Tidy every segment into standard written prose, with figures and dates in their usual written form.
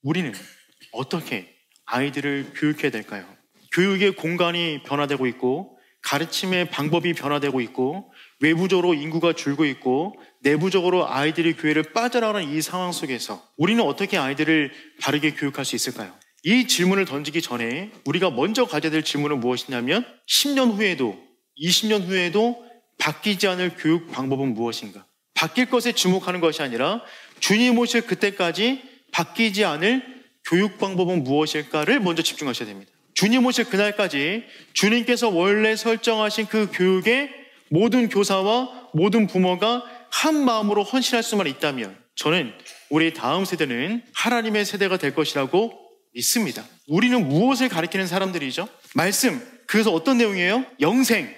우리는 어떻게 아이들을 교육해야 될까요? 교육의 공간이 변화되고 있고 가르침의 방법이 변화되고 있고 외부적으로 인구가 줄고 있고 내부적으로 아이들이 교회를 빠져나가는 이 상황 속에서 우리는 어떻게 아이들을 바르게 교육할 수 있을까요? 이 질문을 던지기 전에 우리가 먼저 가져야 될 질문은 무엇이냐면 10년 후에도 20년 후에도 바뀌지 않을 교육 방법은 무엇인가? 바뀔 것에 주목하는 것이 아니라 주님 오실 그때까지 바뀌지 않을 교육 방법은 무엇일까를 먼저 집중하셔야 됩니다. 주님 오실 그날까지 주님께서 원래 설정하신 그 교육에 모든 교사와 모든 부모가 한 마음으로 헌신할 수만 있다면 저는 우리 다음 세대는 하나님의 세대가 될 것이라고 믿습니다. 우리는 무엇을 가리키는 사람들이죠? 말씀, 그래서 어떤 내용이에요? 영생,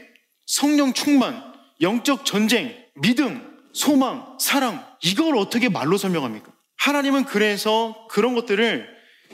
성령 충만, 영적 전쟁, 믿음, 소망, 사랑, 이걸 어떻게 말로 설명합니까? 하나님은 그래서 그런 것들을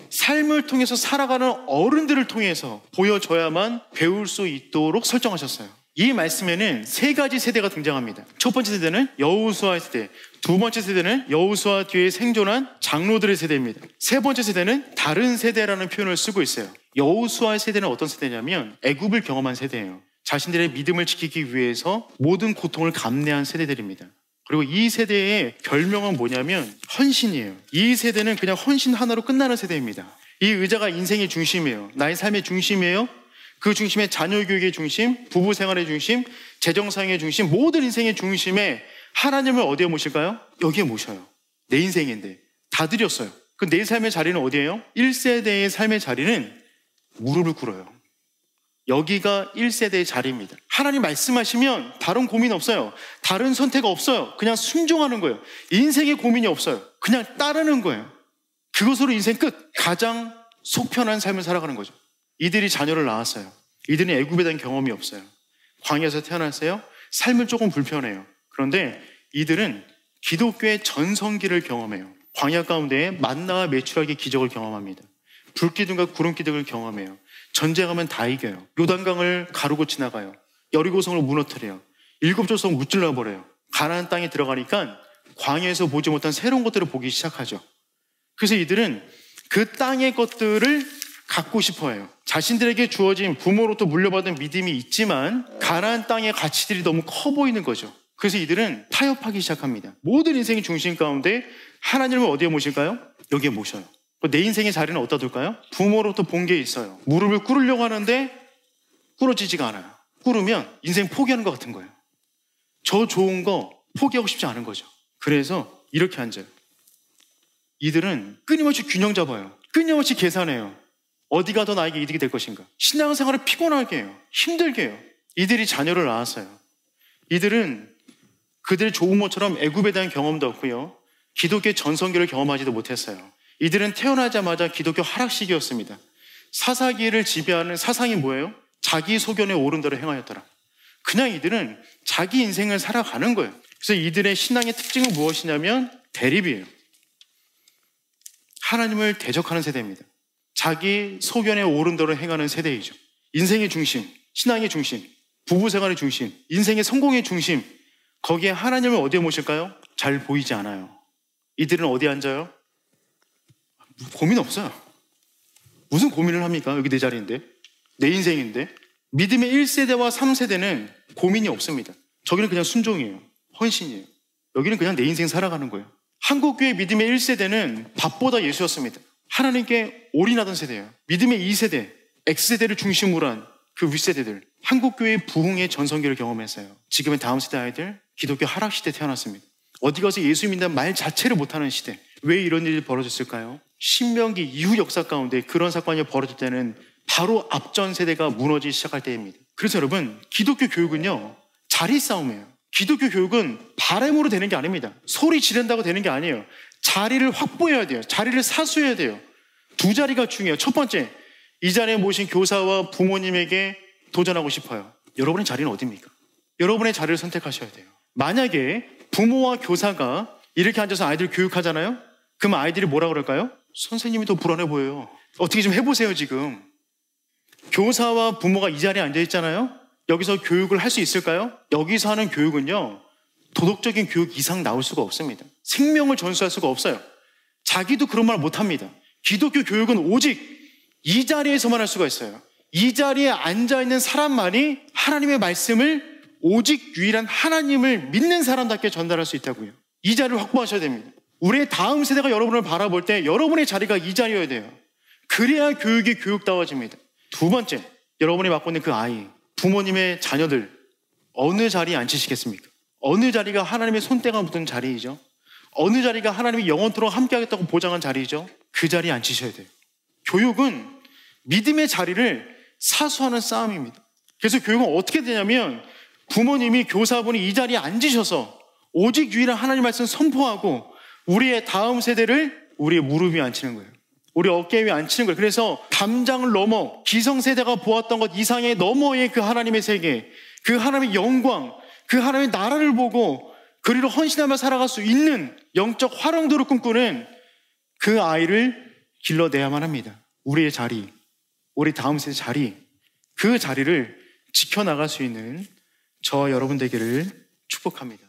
삶을 통해서 살아가는 어른들을 통해서 보여줘야만 배울 수 있도록 설정하셨어요. 이 말씀에는 세 가지 세대가 등장합니다. 첫 번째 세대는 여호수아의 세대, 두 번째 세대는 여호수아 뒤에 생존한 장로들의 세대입니다. 세 번째 세대는 다른 세대라는 표현을 쓰고 있어요. 여호수아의 세대는 어떤 세대냐면 애굽을 경험한 세대예요. 자신들의 믿음을 지키기 위해서 모든 고통을 감내한 세대들입니다. 그리고 이 세대의 별명은 뭐냐면 헌신이에요. 이 세대는 그냥 헌신 하나로 끝나는 세대입니다. 이 의자가 인생의 중심이에요. 나의 삶의 중심이에요. 그 중심에 자녀 교육의 중심, 부부 생활의 중심, 재정상의 중심, 모든 인생의 중심에 하나님을 어디에 모실까요? 여기에 모셔요. 내 인생인데 다 드렸어요. 그 내 삶의 자리는 어디예요? 1세대의 삶의 자리는 무릎을 꿇어요. 여기가 1세대의 자리입니다. 하나님 말씀하시면 다른 고민 없어요. 다른 선택 없어요. 그냥 순종하는 거예요. 인생의 고민이 없어요. 그냥 따르는 거예요. 그것으로 인생 끝. 가장 속 편한 삶을 살아가는 거죠. 이들이 자녀를 낳았어요. 이들은 애굽에 대한 경험이 없어요. 광야에서 태어났어요. 삶은 조금 불편해요. 그런데 이들은 기독교의 전성기를 경험해요. 광야 가운데 만나와 메추라기 기적을 경험합니다. 불기둥과 구름기둥을 경험해요. 전쟁하면 다 이겨요. 요단강을 가르고 지나가요. 여리고성을 무너뜨려요. 7조 성 무찔러 버려요. 가나안 땅에 들어가니까 광야에서 보지 못한 새로운 것들을 보기 시작하죠. 그래서 이들은 그 땅의 것들을 갖고 싶어해요. 자신들에게 주어진 부모로부터 물려받은 믿음이 있지만 가나안 땅의 가치들이 너무 커 보이는 거죠. 그래서 이들은 타협하기 시작합니다. 모든 인생의 중심 가운데 하나님을 어디에 모실까요? 여기에 모셔요. 내 인생의 자리는 어디다 둘까요? 부모로부터 본 게 있어요. 무릎을 꿇으려고 하는데 꿇어지지가 않아요. 꿇으면 인생 포기하는 것 같은 거예요. 저 좋은 거 포기하고 싶지 않은 거죠. 그래서 이렇게 앉아요. 이들은 끊임없이 균형 잡아요. 끊임없이 계산해요. 어디가 더 나에게 이득이 될 것인가? 신앙생활을 피곤하게 해요. 힘들게 해요. 이들이 자녀를 낳았어요. 이들은 그들의 조부모처럼 애굽에 대한 경험도 없고요. 기독교의 전성기를 경험하지도 못했어요. 이들은 태어나자마자 기독교 하락식이었습니다. 사사기를 지배하는 사상이 뭐예요? 자기 소견에 옳은 대로 행하였더라. 그냥 이들은 자기 인생을 살아가는 거예요. 그래서 이들의 신앙의 특징은 무엇이냐면 대립이에요. 하나님을 대적하는 세대입니다. 자기 소견에 옳은 대로 행하는 세대이죠. 인생의 중심, 신앙의 중심, 부부 생활의 중심, 인생의 성공의 중심, 거기에 하나님을 어디에 모실까요? 잘 보이지 않아요. 이들은 어디에 앉아요? 고민 없어요. 무슨 고민을 합니까? 여기 내 자리인데, 내 인생인데. 믿음의 1세대와 3세대는 고민이 없습니다. 저기는 그냥 순종이에요. 헌신이에요. 여기는 그냥 내 인생 살아가는 거예요. 한국교회 믿음의 1세대는 밥보다 예수였습니다. 하나님께 올인하던 세대예요. 믿음의 2세대, X세대를 중심으로 한 그 윗세대들, 한국교회의 부흥의 전성기를 경험했어요. 지금의 다음 세대 아이들, 기독교 하락시대에 태어났습니다. 어디 가서 예수 믿는다는 말 자체를 못하는 시대. 왜 이런 일이 벌어졌을까요? 신명기 이후 역사 가운데 그런 사건이 벌어질 때는 바로 앞전 세대가 무너지기 시작할 때입니다. 그래서 여러분, 기독교 교육은요, 자리 싸움이에요. 기독교 교육은 바람으로 되는 게 아닙니다. 소리 지른다고 되는 게 아니에요. 자리를 확보해야 돼요. 자리를 사수해야 돼요. 두 자리가 중요해요. 첫 번째, 이 자리에 모신 교사와 부모님에게 도전하고 싶어요. 여러분의 자리는 어디입니까? 여러분의 자리를 선택하셔야 돼요. 만약에 부모와 교사가 이렇게 앉아서 아이들 교육하잖아요? 그럼 아이들이 뭐라 그럴까요? 선생님이 더 불안해 보여요. 어떻게 좀 해보세요, 지금. 교사와 부모가 이 자리에 앉아있잖아요? 여기서 교육을 할 수 있을까요? 여기서 하는 교육은요, 도덕적인 교육 이상 나올 수가 없습니다. 생명을 전수할 수가 없어요. 자기도 그런 말 못합니다. 기독교 교육은 오직 이 자리에서만 할 수가 있어요. 이 자리에 앉아있는 사람만이 하나님의 말씀을 오직 유일한 하나님을 믿는 사람답게 전달할 수 있다고요. 이 자리를 확보하셔야 됩니다. 우리의 다음 세대가 여러분을 바라볼 때 여러분의 자리가 이 자리여야 돼요. 그래야 교육이 교육다워집니다. 두 번째, 여러분이 맡고 있는 그 아이, 부모님의 자녀들 어느 자리에 앉히시겠습니까? 어느 자리가 하나님의 손때가 묻은 자리이죠? 어느 자리가 하나님이 영원토록 함께하겠다고 보장한 자리이죠? 그 자리에 앉히셔야 돼요. 교육은 믿음의 자리를 사수하는 싸움입니다. 그래서 교육은 어떻게 되냐면 부모님이, 교사분이 이 자리에 앉으셔서 오직 유일한 하나님 말씀 선포하고 우리의 다음 세대를 우리의 무릎 위에 앉히는 거예요. 우리 어깨 위에 앉히는 거예요. 그래서 담장을 넘어 기성세대가 보았던 것 이상의 너머의 그 하나님의 세계, 그 하나님의 영광, 그 하나님의 나라를 보고 그리로 헌신하며 살아갈 수 있는 영적 화롱도를 꿈꾸는 그 아이를 길러내야만 합니다. 우리의 자리, 우리 다음 세대 자리, 그 자리를 지켜나갈 수 있는 저와 여러분 되기를 축복합니다.